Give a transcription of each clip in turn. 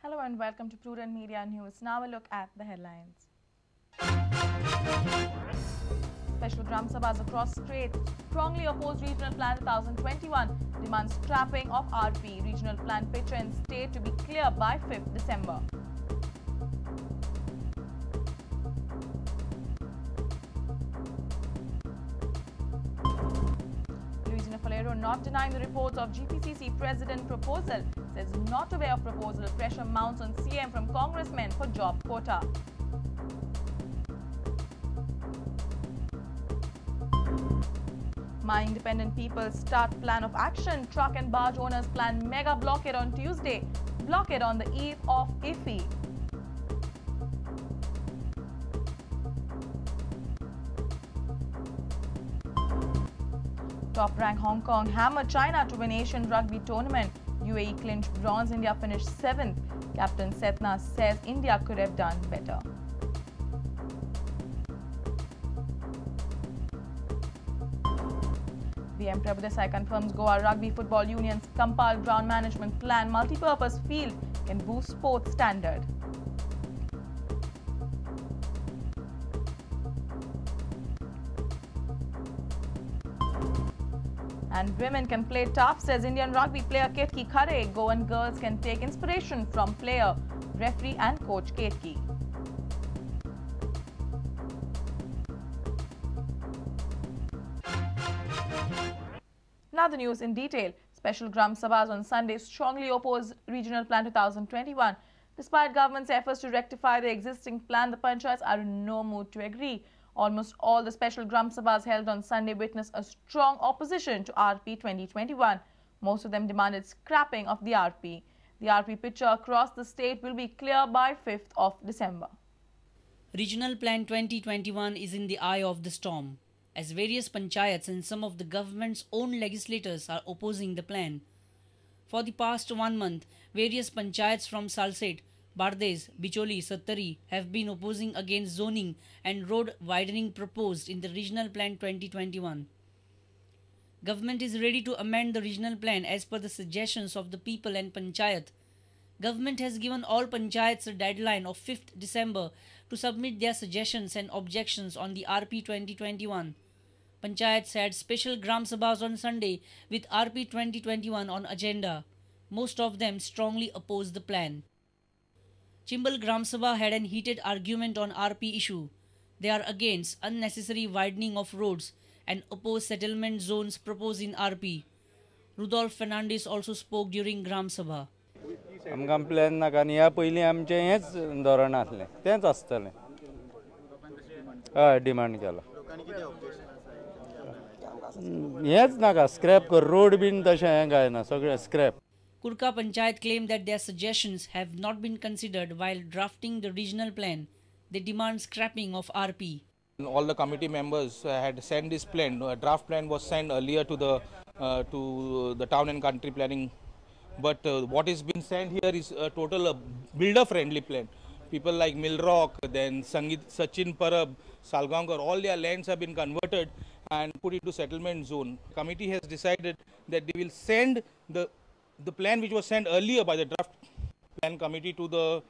Hello and welcome to Prudent Media News. Now a look at the headlines. Special Gramsabhas across states strongly oppose Regional Plan 2021, demands scrapping of RP. Regional Plan picture in state to be clear by 5th December. Luizinho Faleiro not denying the reports of GPCC President proposal, says not aware of proposal. Pressure mounts on CM from congressmen for job quota. My Independent People start plan of action. Truck and barge owners plan mega blockade on Tuesday. Blockade on the eve of IFI. Top rank Hong Kong hammered China to win Asian Rugby tournament. UAE clinched bronze. India finished 7th. Captain Setna says India could have done better. VM Prabhudesai confirms Goa Rugby Football Union's compiled ground management plan multi-purpose field can boost sports standard. And women can play tough, says Indian rugby player Ketki Khare. Goan girls can take inspiration from player, referee and coach Ketki. Now the news in detail. Special Gramsabhas on Sunday strongly oppose Regional Plan 2021. Despite government's efforts to rectify the existing plan, the panchayats are in no mood to agree. Almost all the special Gramsabhas held on Sunday witnessed a strong opposition to RP 2021. Most of them demanded scrapping of the RP. The RP picture across the state will be clear by 5th of December. Regional Plan 2021 is in the eye of the storm, as various panchayats and some of the government's own legislators are opposing the plan. For the past 1 month, various panchayats from Salsette, Bardes, Bicholi, Sattari have been opposing against zoning and road widening proposed in the Regional Plan 2021. Government is ready to amend the Regional Plan as per the suggestions of the people and panchayat. Government has given all panchayats a deadline of 5th December to submit their suggestions and objections on the RP 2021. Panchayats had special Gramsabhas on Sunday with RP 2021 on agenda. Most of them strongly opposed the plan. Chimbal Gramsabha had an heated argument on RP issue. They are against unnecessary widening of roads and oppose settlement zones proposed in RP. Rudolf Fernandez also spoke during Gramsabha. आमकां plan नाका आनी ह्या पयलीं आमचें हेंच धोरण आसलें तेंच आसतलें हय डिमांड केला हेंच नाका स्क्रॅप कर रोड बीन तशें हें गायना सगळें scrap. Kurka Panchayat claimed that their suggestions have not been considered while drafting the regional plan. They demand scrapping of RP. All the committee members had sent this plan. A draft plan was sent earlier to the town and country planning. But what is being sent here is a total builder-friendly plan. People like Milrock, then Sachin Parab, Salgaonkar, all their lands have been converted and put into settlement zone. Committee has decided that they will send the plan which was sent earlier by the draft plan committee to the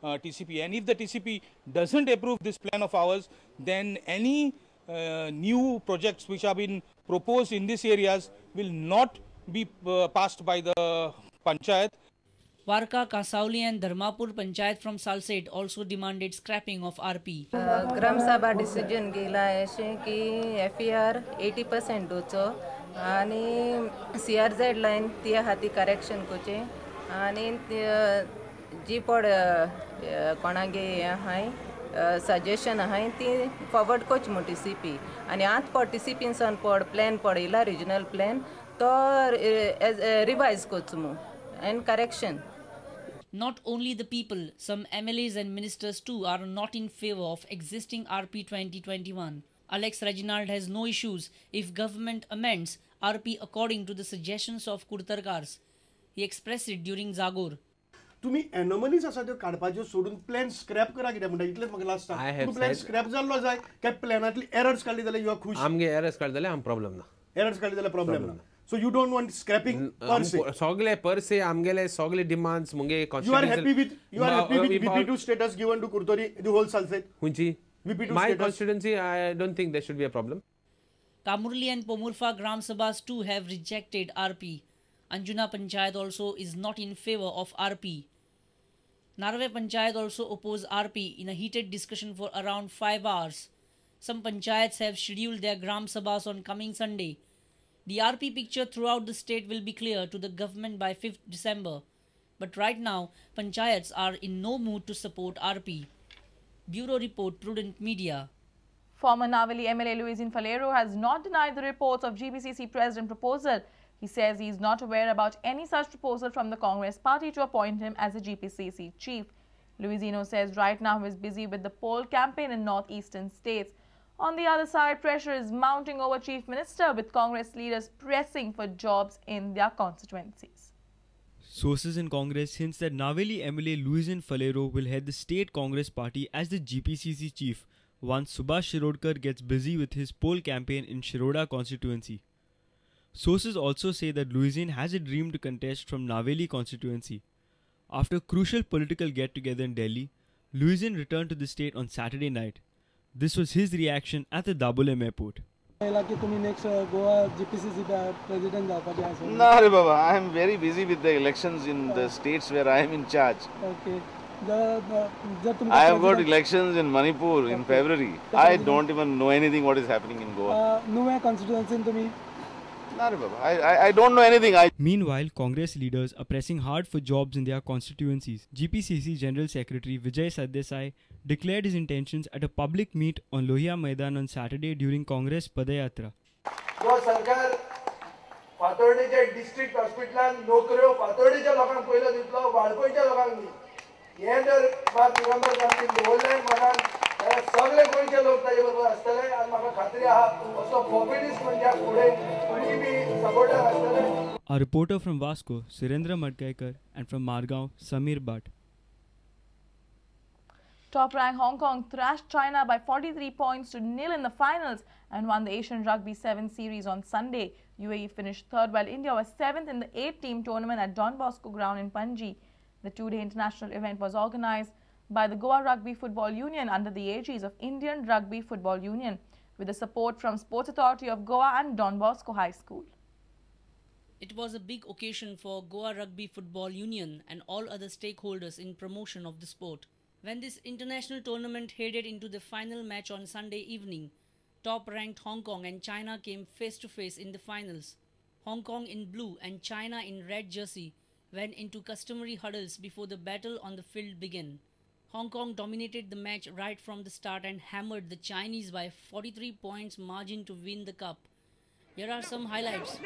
TCP. And if the TCP doesn't approve this plan of ours, then any new projects which have been proposed in these areas will not be passed by the Panchayat. Warka, Kasauli and Dharmapur Panchayat from Salsette also demanded scrapping of RP. Gramsabha decision गेला अशें की FER 80% दोचो आणि CRZ line त्या हाती correction कोचे आणि जी per कोणागे हाय suggestion आहाय ती forward coach म्हणटी CP आनी आत पड CP सन पड प्लॅन पडयला रिजनल प्लॅन तो रिवायज कोचमु and correction. Not only the people, some MLAs and ministers too are not in favor of existing RP 2021. Alex Reginald has no issues if government amends RP according to the suggestions of Kurtarkars. He expressed it during Zagor. तुम्ही anomalies आसा त्यो काडपाच्यो सोडून plan scrap करा कित्याक म्हणटा इतलेंच म्हाका last सांग. प्लॅन स्क्रॅप जाल्लो जाय काय प्लॅनांतली एरर्स काडली जाल्यार यू आर खुश. आमगे एरर्स काडले जाल्यार आम प्रॉब्लेम ना. एरर्स काडली जाल्यार प्रॉब्लेम ना. So you don't want scrapping per se. सगळे per se आमगेले सगळे demands मुगे You are happy with VP2 status given to Kurtori the whole Salsette. Hunchi. VP2 My status. constituency, I don't think there should be a problem. Kamurli and Pomurfa Gramsabhas too have rejected RP. Anjuna Panchayat also is not in favor of RP. Narve Panchayat also opposed RP in a heated discussion for around 5 hours. Some panchayats have scheduled their Gramsabhas on coming Sunday. The RP picture throughout the state will be clear to the government by 5th December. But right now, panchayats are in no mood to support RP. Bureau Report, Prudent Media. Former Navali MLA Luizinho Faleiro has not denied the reports of GPCC President proposal. He says he is not aware about any such proposal from the Congress party to appoint him as a GPCC chief. Luizinho says right now he is busy with the poll campaign in northeastern states. On the other side, pressure is mounting over Chief Minister, with Congress leaders pressing for jobs in their constituencies. Sources in Congress hints that Navali MLA Luizinho Faleiro will head the state Congress party as the GPCC chief once Subhash Shirodkar gets busy with his poll campaign in Shiroda constituency. Sources also say that Luizinho has a dream to contest from Navali constituency. After a crucial political get-together in Delhi, Luizinho returned to the state on Saturday night. This was his reaction at the Dabolim airport. next Goa GPCC president No, Baba, I am very busy with the elections in the states where I am in charge. Okay. I have got elections in Manipur in February. I don't even know anything what is happening in Goa. No constituency to me. No, Baba, I don't know anything. Meanwhile, Congress leaders are pressing hard for jobs in their constituencies. GPCC General Secretary Vijay Sardesai declared his intentions at a public meet on Lohia Maidan on Saturday during Congress Padayatra. जो सरकार फातोर्डेच्या district हॉस्पिटलान नोकऱ्यो फातोर्डेच्या लोकांक पयलो दितलो वाळपयच्या लोकांक न्ही हे जर बात दिगंबर गांधी दवरले मनान सगळे गोंयचे लोक ताजे बरोबर आसतले आनी म्हाका खात्री आहा असो पॉप्युलिस्ट म्हणजे फुडें कोणी बी सपोर्टर आसतले. A reporter from Vasco, Surendra Madgaikar, and from Margao, Samir Bhatt. Top-ranked Hong Kong thrashed China by 43 points to 0 in the finals and won the Asian Rugby 7 series on Sunday. UAE finished third while India was 7th in the 8-team tournament at Don Bosco Ground in Panji. The two-day international event was organized by the Goa Rugby Football Union under the aegis of Indian Rugby Football Union, with the support from Sports Authority of Goa and Don Bosco High School. It was a big occasion for Goa Rugby Football Union and all other stakeholders in promotion of the sport. When this international tournament headed into the final match on Sunday evening, top-ranked Hong Kong and China came face-to-face in the finals. Hong Kong in blue and China in red jersey went into customary huddles before the battle on the field began. Hong Kong dominated the match right from the start and hammered the Chinese by 43 points margin to win the cup. Here are some highlights.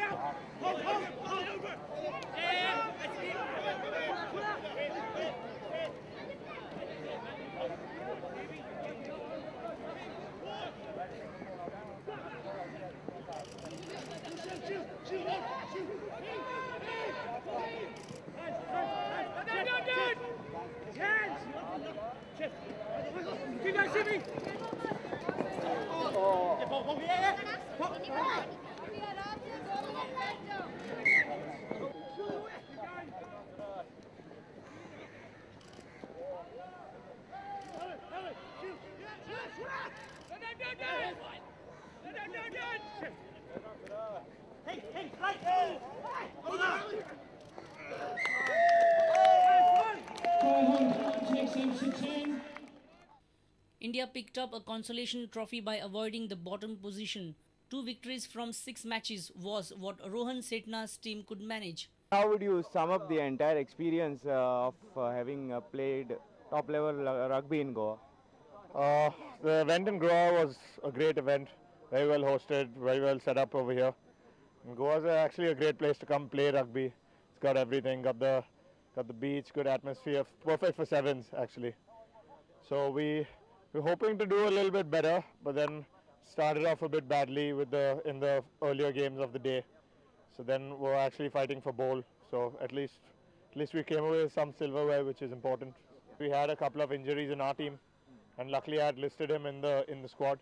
India picked up a consolation trophy by avoiding the bottom position. 2 victories from 6 matches was what Rohan Setna's team could manage. How would you sum up the entire experience of having played top-level rugby in Goa? The event in Goa was a great event, very well hosted, very well set up over here. And Goa is actually a great place to come play rugby. It's got everything, got the beach, good atmosphere, perfect for sevens actually. So we're hoping to do a little bit better, but then started off a bit badly in the earlier games of the day. So then we're actually fighting for bowl. So at least we came away with some silverware, which is important. We had a couple of injuries in our team, and luckily I had listed him in the squad.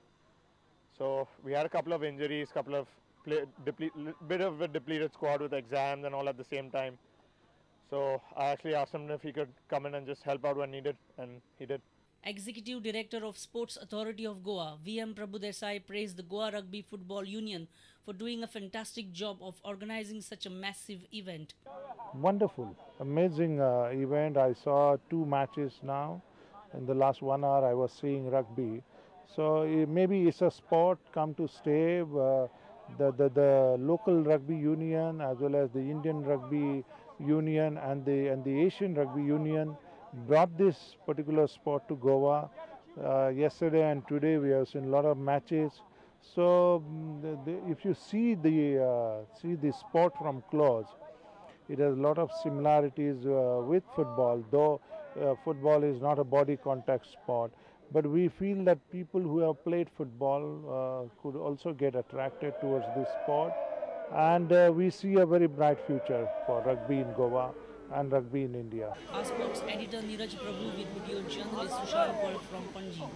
So we had a couple of injuries, bit of a depleted squad with exams and all at the same time. So I actually asked him if he could come in and just help out when needed, and he did. Executive Director of Sports Authority of Goa, VM Prabhu Desai, praised the Goa Rugby Football Union for doing a fantastic job of organizing such a massive event. Wonderful, amazing event. I saw 2 matches now. In the last 1 hour I was seeing rugby. So maybe it's a sport come to stay. The local rugby union as well as the Indian Rugby Union and the Asian Rugby Union brought this particular sport to Goa. Yesterday and today we have seen a lot of matches. So if you see the sport from close, it has a lot of similarities with football, though football is not a body contact sport. But we feel that people who have played football could also get attracted towards this sport. And we see a very bright future for rugby in Goa and rugby in India. Our sports editor Neeraj Prabhu with video journalist Sushant Paul from Panji.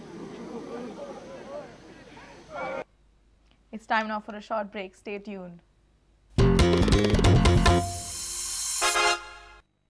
It's time now for a short break. Stay tuned.